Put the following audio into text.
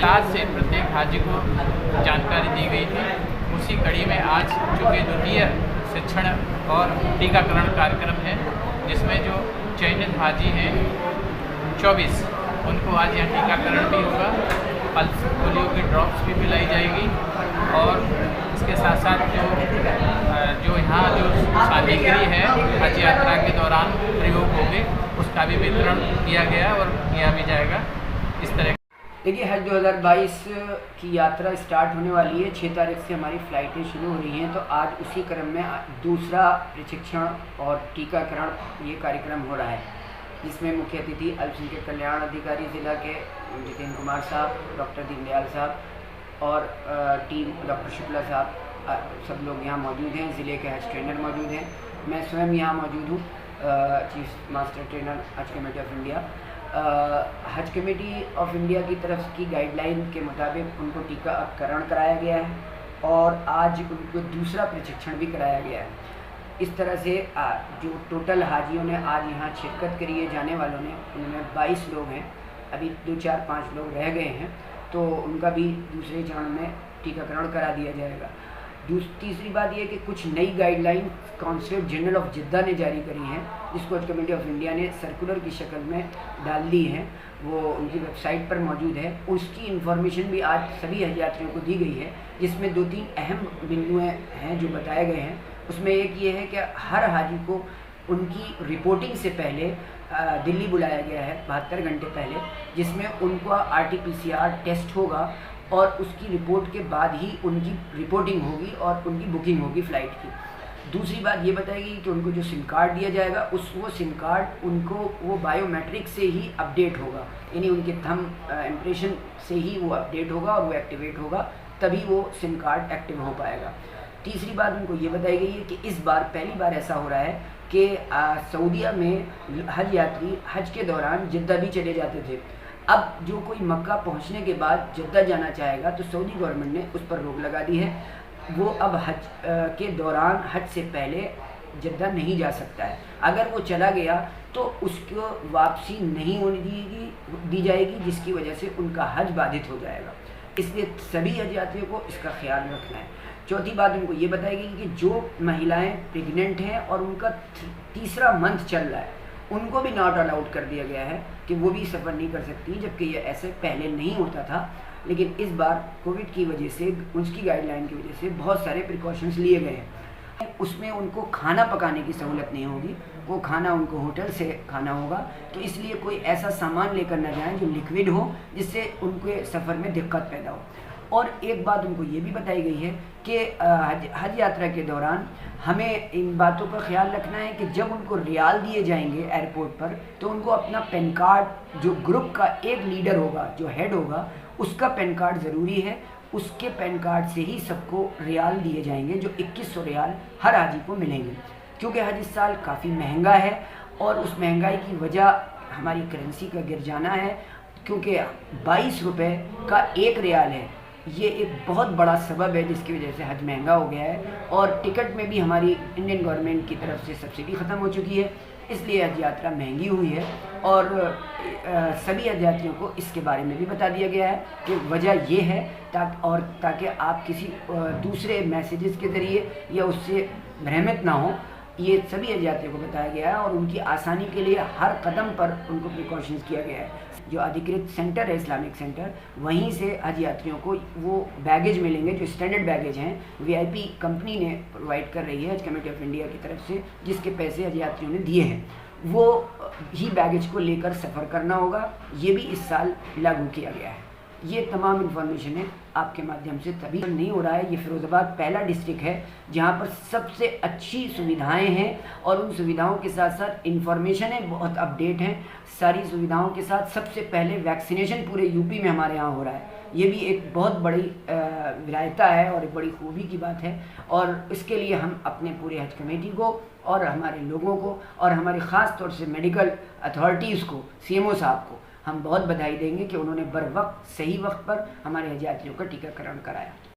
आज से प्रत्येक हाजी को जानकारी दी गई थी। उसी कड़ी में आज चूँकि द्वितीय शिक्षण और टीकाकरण कार्यक्रम है, जिसमें जो चयनित हाजी हैं 24 उनको आज यहाँ टीकाकरण भी होगा, पल्स पोलियो की ड्रॉप्स भी पिलाई जाएगी और इसके साथ साथ जो यहाँ जो सामग्री है हज यात्रा के दौरान प्रयोग होंगे उसका भी वितरण किया गया और किया भी जाएगा। इस तरह देखिए, हज 2022 की यात्रा स्टार्ट होने वाली है। 6 तारीख से हमारी फ़्लाइटें शुरू हो रही हैं, तो आज उसी क्रम में दूसरा प्रशिक्षण और टीकाकरण ये कार्यक्रम हो रहा है, जिसमें मुख्य अतिथि अल्पसंख्यक कल्याण अधिकारी ज़िला के जितेंद्र कुमार साहब, डॉक्टर दीनदयाल साहब और टीम डॉक्टर शुक्ला साहब, सब लोग यहाँ मौजूद हैं। ज़िले के हज ट्रेनर मौजूद हैं, मैं स्वयं यहाँ मौजूद हूँ, चीफ मास्टर ट्रेनर हज कमेटी ऑफ इंडिया। हज कमेटी ऑफ इंडिया की तरफ की गाइडलाइन के मुताबिक उनको टीकाकरण कराया गया है और आज उनको दूसरा प्रशिक्षण भी कराया गया है। इस तरह से जो टोटल हाजियों ने आज यहाँ शिरकत करी है, जाने वालों ने, उनमें 22 लोग हैं। अभी 2, 4, 5 लोग रह गए हैं, तो उनका भी दूसरे चरण में टीकाकरण करा दिया जाएगा। तीसरी बात यह कि कुछ नई गाइडलाइन कॉन्सुलेट जनरल ऑफ जिद्दा ने जारी करी हैं, जिसको हज कमेटी ऑफ इंडिया ने सर्कुलर की शक्ल में डाल दी है, वो उनकी वेबसाइट पर मौजूद है। उसकी इन्फॉर्मेशन भी आज सभी हज यात्रियों को दी गई है, जिसमें 2-3 अहम बिंदु हैं जो बताए गए हैं। उसमें एक ये है कि हर हाजी को उनकी रिपोर्टिंग से पहले दिल्ली बुलाया गया है 72 घंटे पहले, जिसमें उनका RT-PCR टेस्ट होगा और उसकी रिपोर्ट के बाद ही उनकी रिपोर्टिंग होगी और उनकी बुकिंग होगी फ़्लाइट की। दूसरी बात ये बताएगी कि उनको जो सिम कार्ड दिया जाएगा वो सिम कार्ड उनको वो बायोमेट्रिक से ही अपडेट होगा, यानी उनके थंब इम्प्रेशन से ही वो अपडेट होगा और वो एक्टिवेट होगा, तभी वो सिम कार्ड एक्टिव हो पाएगा। तीसरी बात उनको ये बताई गई है कि इस बार पहली बार ऐसा हो रहा है कि सऊदीया में हज यात्री हज के दौरान जिद्दा भी चले जाते थे। अब जो कोई मक्का पहुंचने के बाद जिद्दा जाना चाहेगा तो सऊदी गवर्नमेंट ने उस पर रोक लगा दी है। वो अब हज के दौरान हज से पहले जिद्दा नहीं जा सकता है। अगर वो चला गया तो उसको वापसी नहीं होने दी जाएगी, जिसकी वजह से उनका हज बाधित हो जाएगा। इसलिए सभी हज यात्रियों को इसका ख्याल रखना है। चौथी बात उनको ये बताई गई कि जो महिलाएं प्रेग्नेंट हैं और उनका तीसरा मंथ चल रहा है, उनको भी नॉट अलाउड कर दिया गया है कि वो भी सफ़र नहीं कर सकती, जबकि ये ऐसे पहले नहीं होता था। लेकिन इस बार कोविड की वजह से, उसकी गाइडलाइन की वजह से बहुत सारे प्रिकॉशंस लिए गए हैं। उसमें उनको खाना पकाने की सहूलत नहीं होगी, वो खाना उनको होटल से खाना होगा, तो इसलिए कोई ऐसा सामान लेकर न जाएं जो लिक्विड हो, जिससे उनके सफ़र में दिक्कत पैदा हो। और एक बात उनको ये भी बताई गई है कि हज यात्रा के दौरान हमें इन बातों का ख्याल रखना है कि जब उनको रियाल दिए जाएंगे एयरपोर्ट पर, तो उनको अपना पैन कार्ड, जो ग्रुप का एक लीडर होगा, जो हेड होगा, उसका पैन कार्ड ज़रूरी है। उसके पैन कार्ड से ही सबको रियाल दिए जाएंगे, जो 2100 रियाल हर हाजी को मिलेंगे। क्योंकि हज इस साल काफ़ी महंगा है और उस महंगाई की वजह हमारी करेंसी का गिर जाना है, क्योंकि 22 रुपये का एक रियाल है। ये एक बहुत बड़ा सबब है जिसकी वजह से हज महंगा हो गया है। और टिकट में भी हमारी इंडियन गवर्नमेंट की तरफ से सब्सिडी ख़त्म हो चुकी है, इसलिए हज यात्रा महंगी हुई है। और सभी हज यात्रियों को इसके बारे में भी बता दिया गया है कि वजह ये है ताकि आप किसी दूसरे मैसेजेस के ज़रिए या उससे भ्रमित ना हो। ये सभी हज यात्रियों को बताया गया है और उनकी आसानी के लिए हर कदम पर उनको प्रिकॉशंस किया गया है। जो अधिकृत सेंटर है, इस्लामिक सेंटर, वहीं से हज यात्रियों को वो बैगेज मिलेंगे जो स्टैंडर्ड बैगेज हैं, VIP कंपनी ने प्रोवाइड कर रही है हज कमेटी ऑफ इंडिया की तरफ से, जिसके पैसे हज यात्रियों ने दिए हैं, वो ही बैगेज को लेकर सफ़र करना होगा। ये भी इस साल लागू किया गया है। ये तमाम इन्फॉर्मेशन है आपके माध्यम से, तभी नहीं हो रहा है। ये फिरोज़ाबाद पहला डिस्ट्रिक्ट है जहाँ पर सबसे अच्छी सुविधाएं हैं और उन सुविधाओं के साथ साथ इन्फॉर्मेशन है बहुत अपडेट हैं। सारी सुविधाओं के साथ सबसे पहले वैक्सीनेशन पूरे यूपी में हमारे यहाँ हो रहा है। ये भी एक बहुत बड़ी विलायता है और एक बड़ी खूबी की बात है। और इसके लिए हम अपने पूरे हज कमेटी को और हमारे लोगों को और हमारे ख़ास तौर से मेडिकल अथॉरिटीज़ को, CMO साहब को हम बहुत बधाई देंगे कि उन्होंने बर वक्त, सही वक्त पर हमारे हज यात्रियों का टीकाकरण कराया।